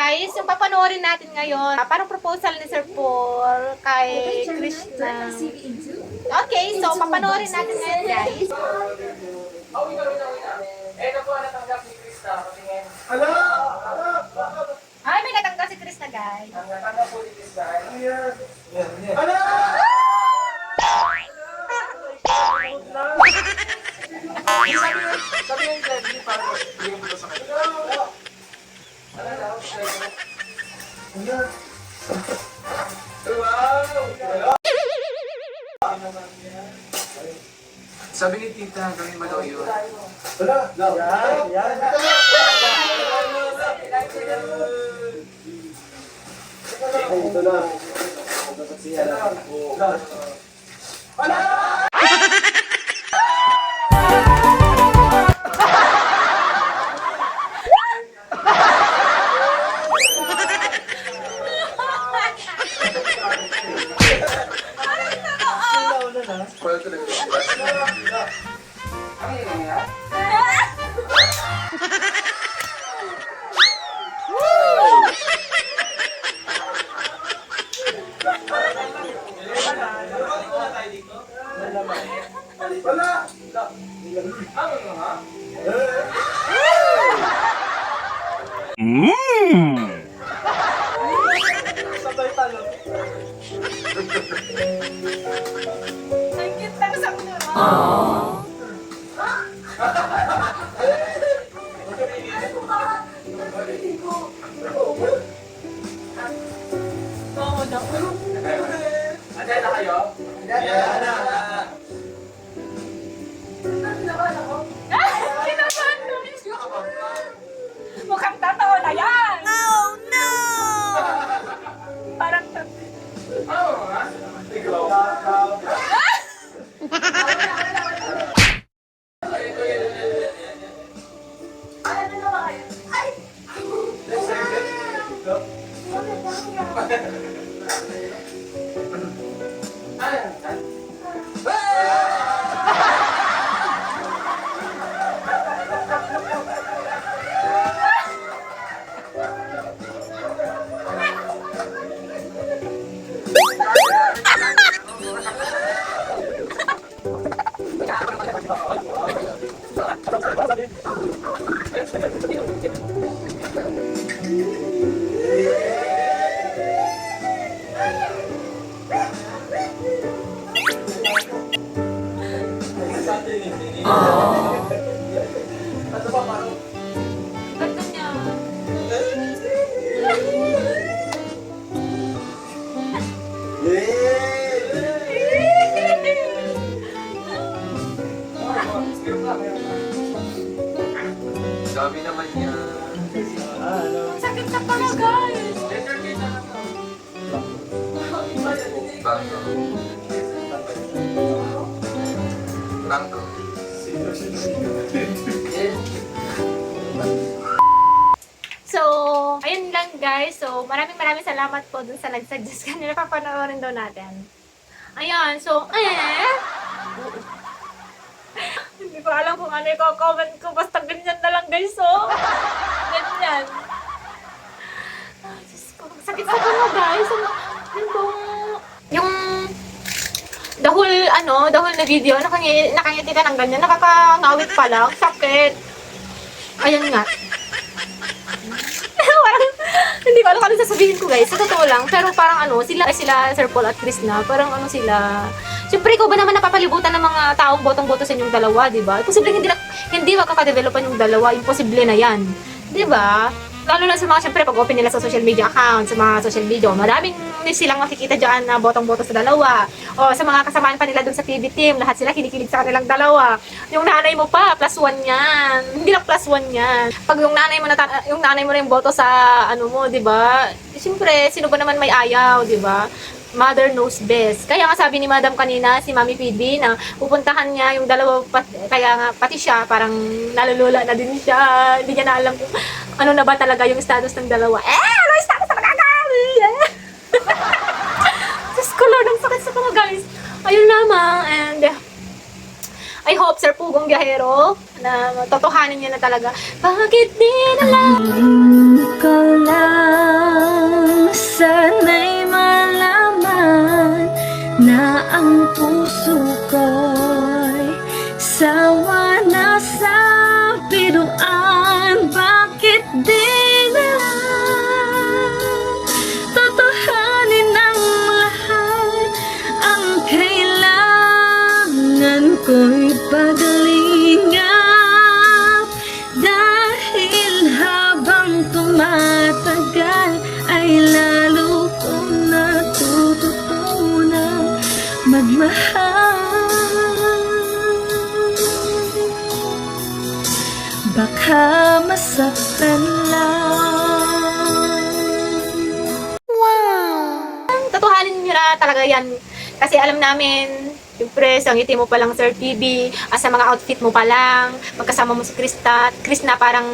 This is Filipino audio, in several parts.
guys, yung papanoorin natin ngayon, parang proposal ni Sir Paul kay Krishna. Okay, so papanoorin natin ngayon, guys. Ay, may natanggap si Krishna, guys. Sabi ni Tita, gawin mo daw yun. Wala talaga. Ang cute lang sa ulo. Andiyan na kayo? Andiyan na. Kinabahan ko. Mukhang totoo na yan. Oh, no! Parang ganda niya. Sabi naman niya. Ang sakit sa panga, guys. Bangko. Bangko. So, ayun lang guys. So, maraming salamat po dun sa nag-suggest kanila. Papanoorin daw natin. Ayan. So, hindi ko alam kung ano yung comment ko. Basta ganyan na lang guys. So, ganyan. Diyos ko, sakit sa panga guys. Yung the whole na video, nakangiti ka ng ganyan. Nakakangawit pa lang. Sakit. Ayan nga. Hindi ko alam kung ano sasabihin ko guys, sa totoo lang, pero parang sila Sir Paul at Krishna, parang sila, siyempre ikaw ba naman napapalibutan ng mga taong botong-boto sa inyong dalawa, di ba? Imposible hindi magkakadevelopan yung dalawa, imposible na yan, di ba? Lalo na sa mga, siyempre, pag-open nila sa social media account, sa mga social media, madaming silang makikita dyan na botong-boto sa dalawa. O sa mga kasamaan pa nila dun sa PB team, lahat sila kinikilig sa kanilang dalawa. Yung nanay mo pa, +1 yan. Hindi lang +1 yan. Pag yung nanay mo na yung boto sa mo, di ba? Siyempre, sino ba naman may ayaw, di ba? Mother knows best. Kaya nga sabi ni Madam kanina, si Mami PB, na pupuntahan niya yung dalawa, kaya nga pati siya, parang nalulula na din siya. Hindi niya na alam kung ano na ba talaga yung status ng dalawa. Ano yung status na magagawi? Diyos ko Lord, ang sakit sa mga guys. Ayun lamang, and I hope Sir Pugong Biyahero na totohanin niya na talaga. Bakit di na lang ko lang nasasaktan lang. Tatuhanin nyo na talaga yan. Kasi alam namin, siyempre, sa ngiti mo pa lang, Sir TV, sa mga outfit mo pa lang, magkasama mo si Chris na parang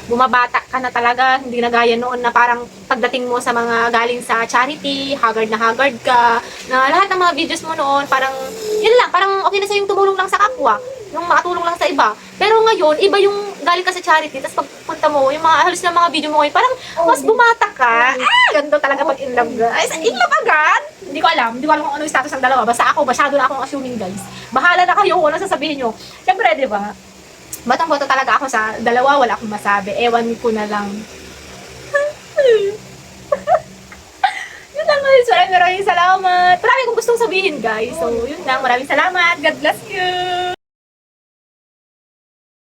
bumabata ka na talaga, hindi na gaya noon na parang pagdating mo sa mga galing sa charity, haggard na haggard ka, na lahat ng mga videos mo noon, parang, yun lang, parang okay na sa'yo yung tumulong lang sa kapwa, yung makatulong lang sa iba. Pero ngayon, iba yung galing ka sa charity, tapos pagpunta mo, yung mga halos na mga video mo ngayon, parang mas bumata ka. Ganito talaga pag in love ka. Ay, in love agad? Hindi ko alam kung ano yung status ng dalawa. Basta ako, masyado na akong assuming, guys. Bahala na kayo kung ano sasabihin nyo. Siyempre, di ba? Batang-boto talaga ako sa dalawa, wala akong masabi. Ewan ko na lang. Yun lang, guys. Maraming salamat. Marami kong gustong sabihin, guys. So, yun lang. Maraming salamat. God bless you.